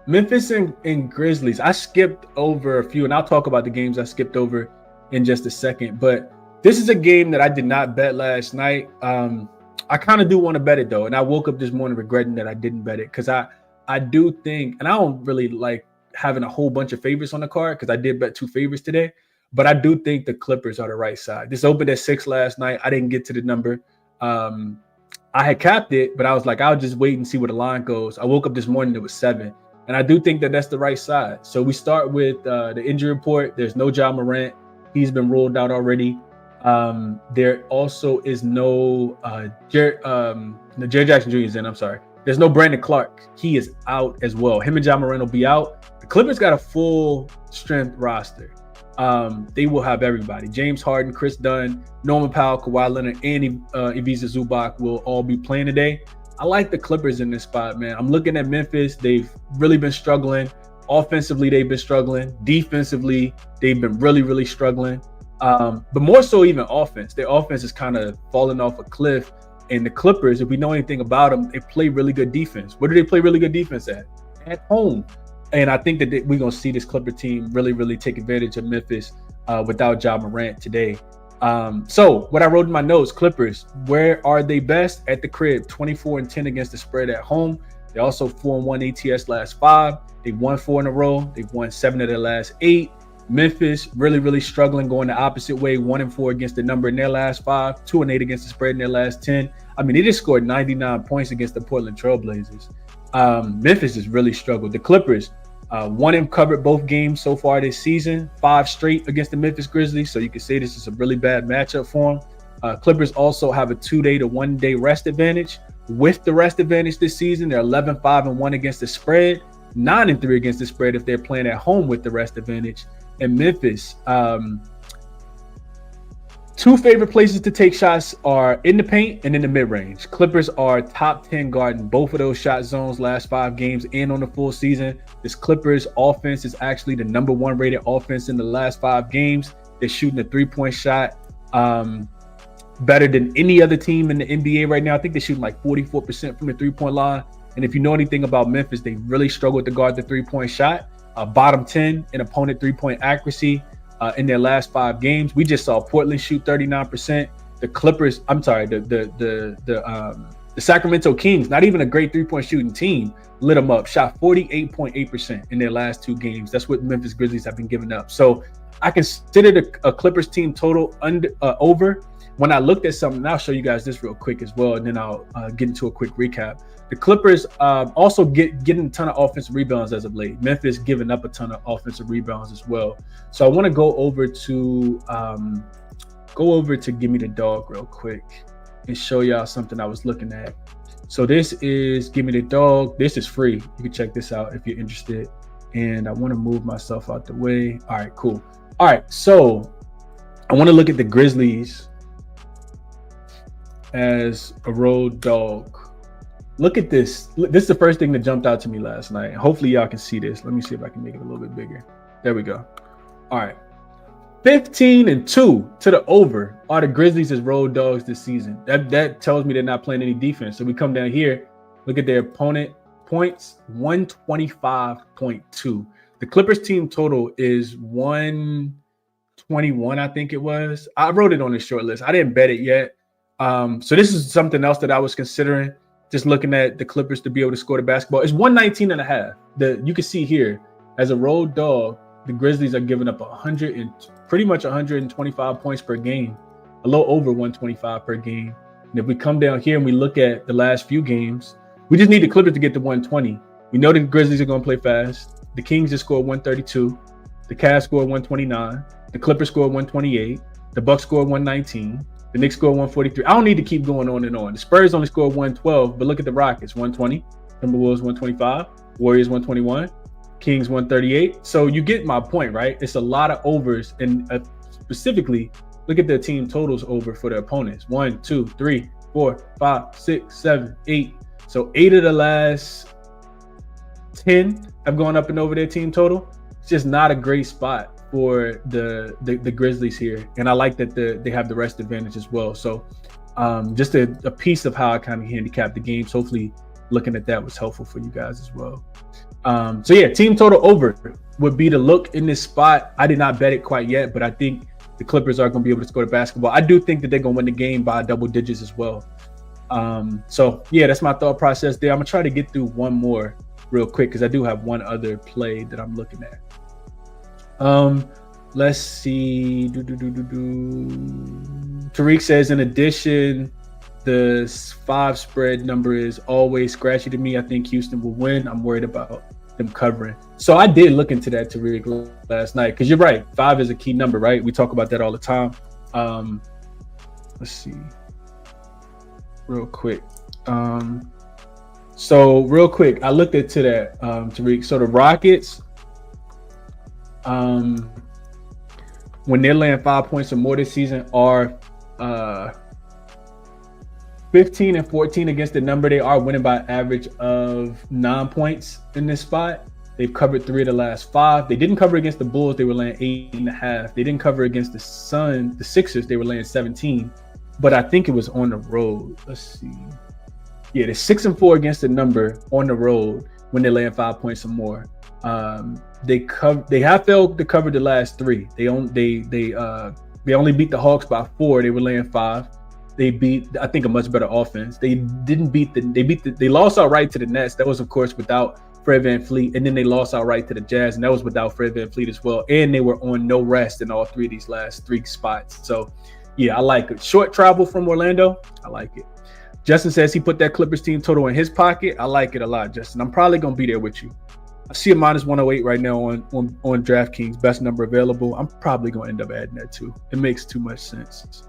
Memphis and Grizzlies. I skipped over a few, and I'll talk about the games I skipped over in just a second. But this is a game that I did not bet last night. I kind of do want to bet it though, and I woke up this morning regretting that I didn't bet it because I do think, and I don't really like having a whole bunch of favorites on the card because I did bet 2 favorites today, but I do think the Clippers are the right side. This opened at 6 last night. I didn't get to the number. I had capped it, but I was like, I'll just wait and see where the line goes. I woke up this morning, it was 7. And I do think that that's the right side. So we start with the injury report. There's no Ja Morant. He's been ruled out already. There also is no Jared Jackson Jr. is in. I'm sorry. There's no Brandon Clark. He is out as well. Him and Ja Morant will be out. The Clippers got a full strength roster. They will have everybody. James Harden, Chris Dunn, Norman Powell, Kawhi Leonard, and Ivica Zubac will all be playing today. I like the Clippers in this spot, man. I'm looking at Memphis. They've really been struggling. Offensively, they've been struggling. Defensively, they've been really, really struggling. But more so even offense. Their offense is kind of falling off a cliff. And the Clippers, if we know anything about them, they play really good defense. Where do they play really good defense at? At home. And I think that we're going to see this Clipper team really, really take advantage of Memphis without Ja Morant today. So what I wrote in my notes, Clippers, where are they best? At the crib, 24-10 against the spread at home. They're also 4-1 ATS last 5. They've won 4 in a row. They've won 7 of their last 8. Memphis really, really struggling, going the opposite way. 1-4 against the number in their last 5. 2-8 against the spread in their last 10. I mean, they just scored 99 points against the Portland Trailblazers. Memphis has really struggled. The Clippers, 1 covered both games so far this season, 5 straight against the Memphis Grizzlies. So you can say this is a really bad matchup for them. Clippers also have a 2-day to 1-day rest advantage. With the rest advantage this season, they're 11-5-1 against the spread, 9-3 against the spread if they're playing at home with the rest advantage. And Memphis, 2 favorite places to take shots are in the paint and in the mid-range. Clippers are top 10 guarding both of those shot zones last 5 games and on the full season. This Clippers offense is actually the number 1 rated offense in the last 5 games. They're shooting a 3-point shot better than any other team in the NBA right now. I think they're shooting like 44% from the 3-point line. And if you know anything about Memphis, they really struggle to guard the 3-point shot. Bottom 10 in opponent 3-point accuracy. In their last 5 games. We just saw Portland shoot 39%. The Clippers, I'm sorry, the Sacramento Kings, not even a great 3-point shooting team, lit them up, shot 48.8% in their last 2 games. That's what Memphis Grizzlies have been giving up. So I considered a Clippers team total over. When I looked at something, and I'll show you guys this real quick as well, and then I'll get into a quick recap. The Clippers also getting a ton of offensive rebounds as of late. Memphis giving up a ton of offensive rebounds as well. So I want to go over to Give Me the Dog real quick and show y'all something I was looking at. So this is Give Me the Dog. This is free. You can check this out if you're interested. And I want to move myself out the way. All right, cool. All right, so I want to look at the Grizzlies as a road dog. Look at this. This is the first thing that jumped out to me last night. Hopefully y'all can see this. Let me see if I can make it a little bit bigger. There we go. All right. 15-2 to the over are the Grizzlies as road dogs this season. That tells me they're not playing any defense. So we come down here, look at their opponent points, 125.2. The Clippers team total is 121, I think it was. I wrote it on the short list. I didn't bet it yet. So this is something else that I was considering. Just looking at the Clippers to be able to score the basketball. It's 119.5. You can see here, as a road dog, the Grizzlies are giving up pretty much 125 points per game, a little over 125 per game. And if we come down here and we look at the last few games, we just need the Clippers to get to 120. We know the Grizzlies are going to play fast. The Kings just scored 132. The Cavs scored 129. The Clippers scored 128. The Bucks scored 119. The Knicks scored 143. I don't need to keep going on and on. The Spurs only scored 112, but look at the Rockets, 120. Timberwolves 125. Warriors 121. Kings 138. So you get my point, right? It's a lot of overs, and specifically, look at the team totals over for the opponents. 1, 2, 3, 4, 5, 6, 7, 8. So 8 of the last 10 have gone up and over their team total. it's just not a great spot for the Grizzlies here. And I like that they have the rest advantage as well. So just a piece of how I kind of handicap the games. Hopefully looking at that was helpful for you guys as well. So yeah, team total over would be the look in this spot. I did not bet it quite yet, but I think the Clippers are going to be able to score the basketball. I do think that they're going to win the game by double digits as well. So yeah, that's my thought process there. I'm gonna try to get through one more real quick because I do have one other play that I'm looking at. Let's see. Tariq says, in addition, the 5 spread number is always scratchy to me. I think Houston will win. I'm worried about them covering. So I did look into that, Tariq, last night, because you're right. 5 is a key number, right? We talk about that all the time. Let's see. Real quick. So real quick, I looked into that, Tariq. So the Rockets, when they're laying 5 points or more this season, are 15 and 14 against the number. They are winning by an average of 9 points in this spot. They've covered 3 of the last 5. They didn't cover against the Bulls. They were laying 8.5. They didn't cover against the Sixers. They were laying 17. But I think it was on the road. Let's see. Yeah, they're 6-4 against the number on the road when they're laying 5 points or more. They have failed to cover the last 3. They only beat the Hawks by 4. They were laying 5. They beat, I think, a much better offense. They lost outright to the Nets. That was, of course, without Fred VanVleet, and then they lost outright to the Jazz, and that was without Fred VanVleet as well. And they were on no rest in all 3 of these last 3 spots. So yeah, I like it. Short travel from Orlando, I like it. Justin says he put that Clippers team total in his pocket. I like it a lot, Justin. I'm probably going to be there with you. I see a -108 right now on DraftKings, best number available. I'm probably going to end up adding that too. It makes too much sense.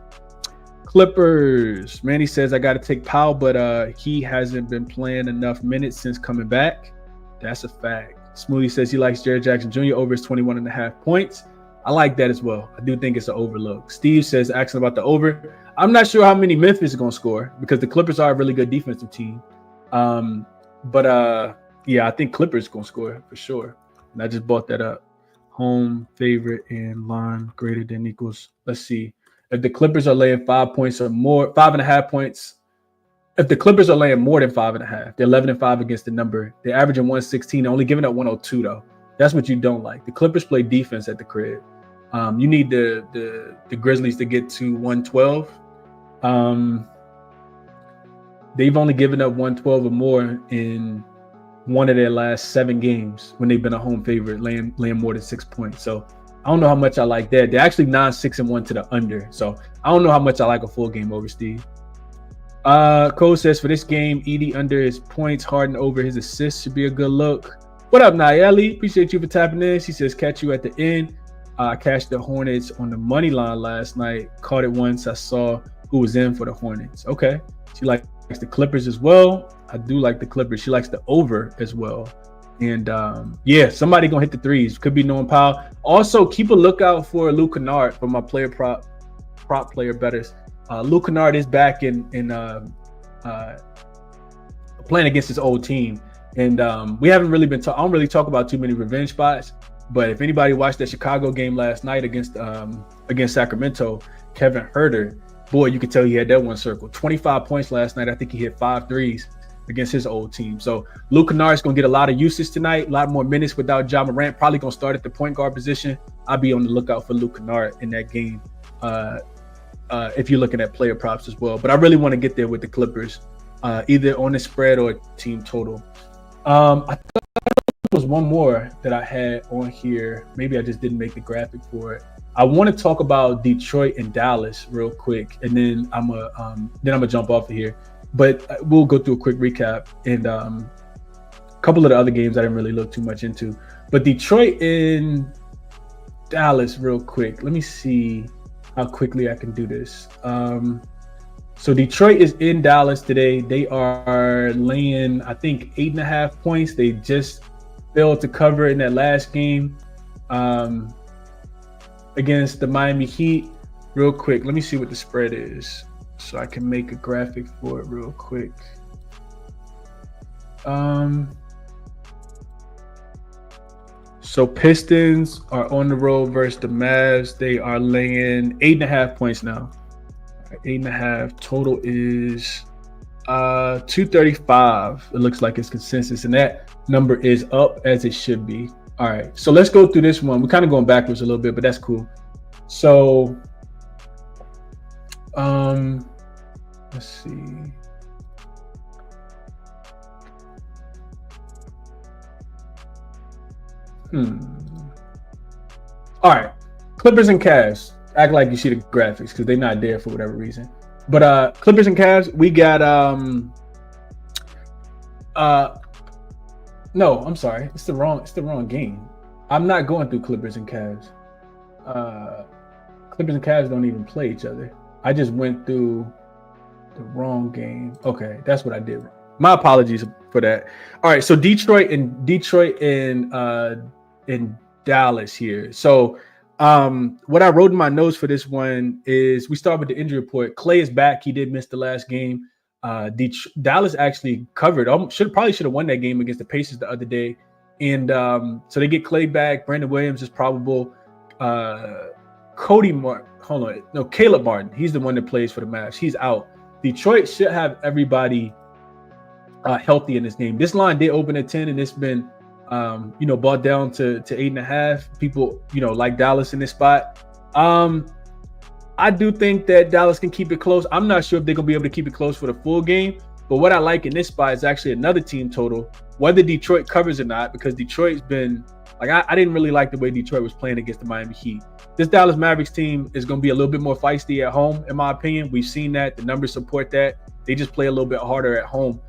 Clippers. Manny says I got to take Powell, but he hasn't been playing enough minutes since coming back. That's a fact. Smoothie says he likes Jared Jackson Jr. over his 21.5 points. I like that as well. I do think it's an overlook. Steve says, asking about the over. I'm not sure how many Memphis is going to score because the Clippers are a really good defensive team. Yeah, I think Clippers going to score for sure. And I just bought that up. Home favorite and line greater than equals. Let's see. If the Clippers are laying 5 points or more, 5.5 points. If the Clippers are laying more than 5.5, they're 11-5 against the number. They're averaging 116, only giving up 102 though. That's what you don't like. The Clippers play defense at the crib. You need the Grizzlies to get to 112. They've only given up 112 or more in one of their last 7 games when they've been a home favorite, laying more than 6 points. So I don't know how much I like that. They're actually 9-6-1 to the under. So I don't know how much I like a full game over, Steve. Cole says for this game, Edie under his points, Harden over his assists should be a good look. What up, Nayeli? Appreciate you for tapping in. She says catch you at the end. I cashed the Hornets on the money line last night. Caught it once I saw who was in for the Hornets. Okay. She likes the Clippers as well. I do like the Clippers. She likes the over as well. And yeah, somebody gonna hit the threes. Could be Norman Powell. Also, keep a lookout for Luke Kennard for my prop player bettors. Luke Kennard is back in playing against his old team. And we haven't really been I don't really talk about too many revenge spots. But if anybody watched that Chicago game last night against Sacramento, Kevin Huerter, boy, you could tell he had that one circle. 25 points last night. I think he hit 5 threes against his old team. So Luke Kennard is going to get a lot of usage tonight, a lot more minutes without Ja Morant. Probably going to start at the point guard position. I'll be on the lookout for Luke Kennard in that game if you're looking at player props as well. But I really want to get there with the Clippers, either on the spread or team total. I thought there was one more that I had on here. Maybe I just didn't make the graphic for it. I want to talk about Detroit and Dallas real quick, and then I'm gonna jump off of here. But we'll go through a quick recap and a couple of the other games I didn't really look too much into. But Detroit and Dallas real quick. Let me see how quickly I can do this. So Detroit is in Dallas today. They are laying, I think, 8.5 points. They just failed to cover in that last game against the Miami Heat. Real quick, let me see what the spread is so I can make a graphic for it real quick. So Pistons are on the road versus the Mavs. They are laying 8.5 points now. 8.5. Total is 235. It looks like it's consensus, and that number is up as it should be. All right, so let's go through this one. We're kind of going backwards a little bit, but that's cool. So, let's see. All right, Clippers and Cavs. Act like you see the graphics because they're not there for whatever reason. But Clippers and Cavs, we got no, I'm sorry. It's the wrong game. I'm not going through Clippers and Cavs. Clippers and Cavs don't even play each other. I just went through the wrong game. Okay, that's what I did. My apologies for that. All right, so Detroit and Dallas here. So what I wrote in my notes for this one is we start with the injury report. Clay is back. He did miss the last game. Dallas actually covered. Should have won that game against the Pacers the other day. And so they get Clay back. Brandon Williams is probable. Caleb Martin. He's the one that plays for the Mavs. He's out. Detroit should have everybody healthy in this game. This line did open at 10, and it's been brought down to 8.5. People, like Dallas in this spot. I do think that Dallas can keep it close. I'm not sure if they're going to be able to keep it close for the full game, but what I like in this spot is actually another team total, whether Detroit covers or not, because Detroit's been, I didn't really like the way Detroit was playing against the Miami Heat. This Dallas Mavericks team is going to be a little bit more feisty at home, in my opinion. We've seen that. The numbers support that. They just play a little bit harder at home,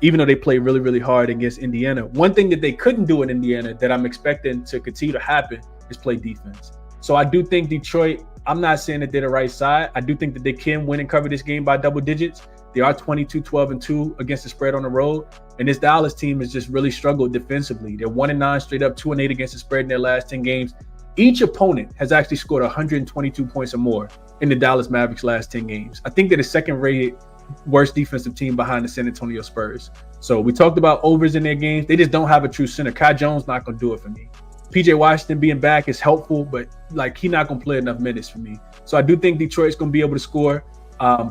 even though they play really, really hard against Indiana. One thing that they couldn't do in Indiana that I'm expecting to continue to happen is play defense. So I do think Detroit, I'm not saying that they're the right side. I do think that they can win and cover this game by double digits. They are 22-12-2 against the spread on the road. And this Dallas team has just really struggled defensively. They're 1-9 straight up, 2-8 against the spread in their last 10 games. Each opponent has actually scored 122 points or more in the Dallas Mavericks last 10 games. I think they're the second-rated worst defensive team behind the San Antonio Spurs. So we talked about overs in their games. They just don't have a true center. Kai Jones not going to do it for me. PJ Washington being back is helpful, but he's not going to play enough minutes for me. So I do think Detroit's going to be able to score.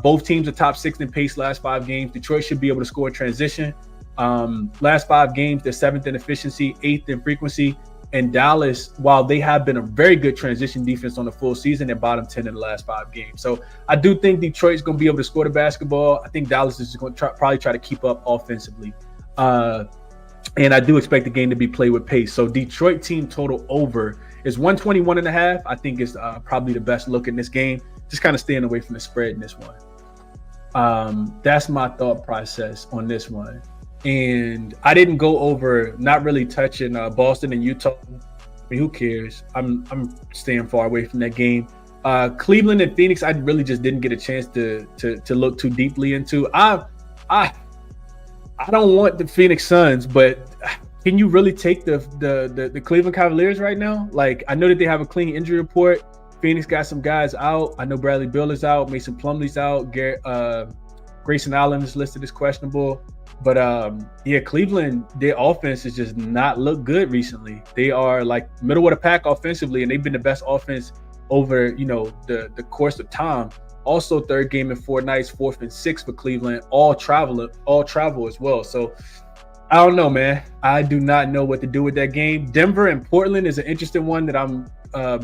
Both teams are top 6 in pace last 5 games. Detroit should be able to score in transition. Last 5 games, they're 7th in efficiency, 8th in frequency. And Dallas, while they have been a very good transition defense on the full season, they're bottom 10 in the last 5 games. So I do think Detroit's going to be able to score the basketball. I think Dallas is going to probably try to keep up offensively. And I do expect the game to be played with pace. So Detroit team total over is 121.5. I think is probably the best look in this game. Just kind of staying away from the spread in this one. That's my thought process on this one. And I didn't go over, not really touching Boston and Utah. I mean, who cares? I'm staying far away from that game. Cleveland and Phoenix, I really just didn't get a chance to look too deeply into. I don't want the Phoenix Suns, but can you really take the Cleveland Cavaliers right now? I know that they have a clean injury report. Phoenix got some guys out. I know Bradley Beal is out. Mason Plumlee's out. Grayson Allen is listed as questionable. But Cleveland, their offense has just not looked good recently. They are middle of the pack offensively, and they've been the best offense over the course of time. Also, 3rd game in 4 nights, 4th and 6th for Cleveland, all travel as well. So I don't know, man. I do not know what to do with that game. Denver and Portland is an interesting one that I'm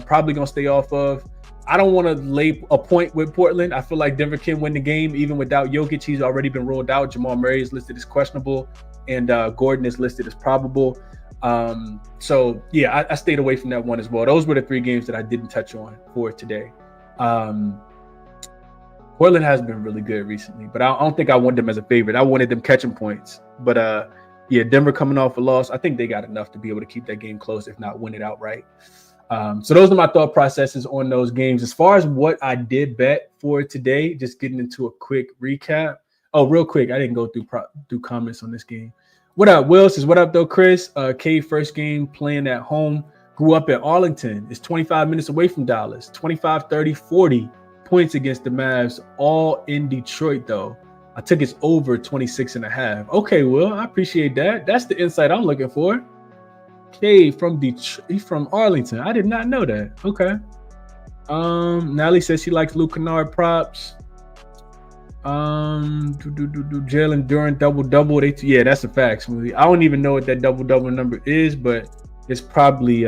probably gonna stay off of. I don't want to lay a point with Portland. I feel like Denver can win the game even without Jokic. He's already been ruled out. Jamal Murray is listed as questionable, and Gordon is listed as probable. I stayed away from that one as well. Those were the 3 games that I didn't touch on for today. Portland has been really good recently, but I don't think I want them as a favorite. I wanted them catching points. But Denver coming off a loss. I think they got enough to be able to keep that game close, if not win it outright. So those are my thought processes on those games. As far as what I did bet for today, just getting into a quick recap. Oh, real quick, I didn't go through comments on this game. What up, Will? Says, what up, though, Chris? K, first game playing at home. Grew up in Arlington. It's 25 minutes away from Dallas. 25, 30, 40 points against the Mavs, all in Detroit, though. I took his over 26.5. Okay, Will, I appreciate that. That's the insight I'm looking for. Okay, from Detroit. He's from Arlington. I did not know that. Okay. Natalie says she likes Luke Kennard props. Jalen Duran double. Yeah, that's a fact. I don't even know what that double number is, but it's probably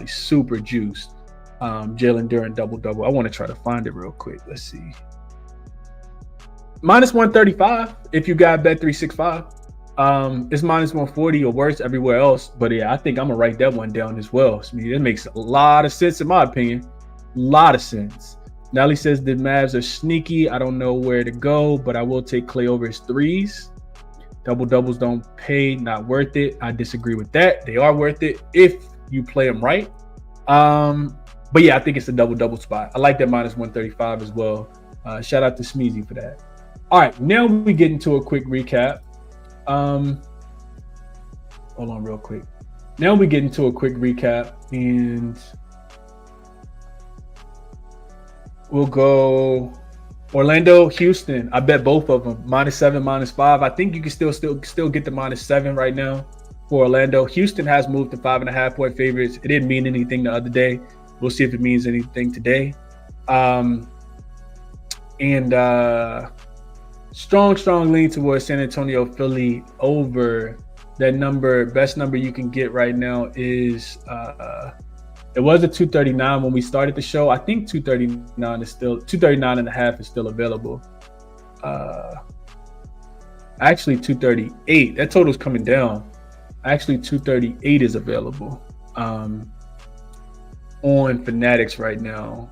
super juiced. Jalen Duran double. I want to try to find it real quick. Let's see. Minus 135 if you got Bet365. It's minus 140 or worse everywhere else. But yeah, I think I'm gonna write that one down as well. I mean, it makes a lot of sense in my opinion. A lot of sense. Nally says the Mavs are sneaky. I don't know where to go, but I will take Clay over his threes. Double-doubles don't pay, not worth it. I disagree with that. They are worth it if you play them right. But yeah, I think it's a double-double spot. I like that minus 135 as well. Shout out to Smeezy for that. All right, now we get into a quick recap. Hold on real quick. Now we get into a quick recap, and we'll go Orlando, Houston. I bet both of them -7, -5. I think you can still get the -7 right now for Orlando. Houston has moved to 5.5 point favorites. It didn't mean anything the other day. We'll see if it means anything today. Strong lean towards San Antonio, Philly over that number. Best number you can get right now is it was a 239 when we started the show. I think 239 is still 239.5 is still available. Actually 238. That total's coming down. Actually 238 is available on Fanatics right now.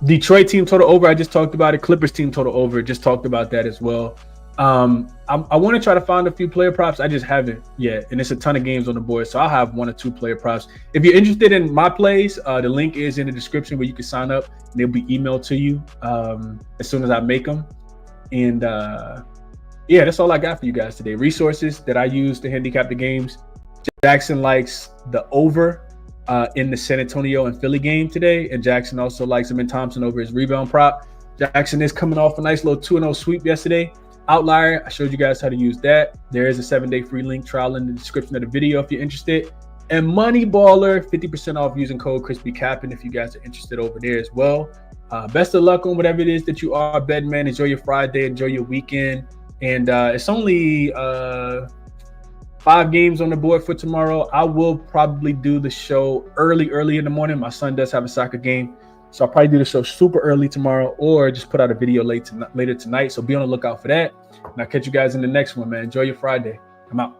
Detroit team total over, I just talked about it. Clippers team total over, just talked about that as well. I want to try to find a few player props. I just haven't yet, and it's a ton of games on the board, so I'll have 1 or 2 player props. If you're interested in my plays, the link is in the description where you can sign up, and they'll be emailed to you as soon as I make them. And yeah, that's all I got for you guys today. Resources that I use to handicap the games. jaXon likes the over in the San Antonio and Philly game today, and jaXon also likes Amin Thompson over his rebound prop. jaXon is coming off a nice little 2-0 sweep yesterday. Outlier, I showed you guys how to use that. There is a 7-day free link trial in the description of the video if you're interested. And Money Baller, 50% off using code ChrisBeCappinn if you guys are interested over there as well. Best of luck on whatever it is that you are betting, man. Enjoy your Friday, enjoy your weekend. And it's only 5 games on the board for tomorrow. I will probably do the show early in the morning. My son does have a soccer game, so I'll probably do the show super early tomorrow, or just put out a video later tonight. So be on the lookout for that. And I'll catch you guys in the next one, man. Enjoy your Friday. I'm out.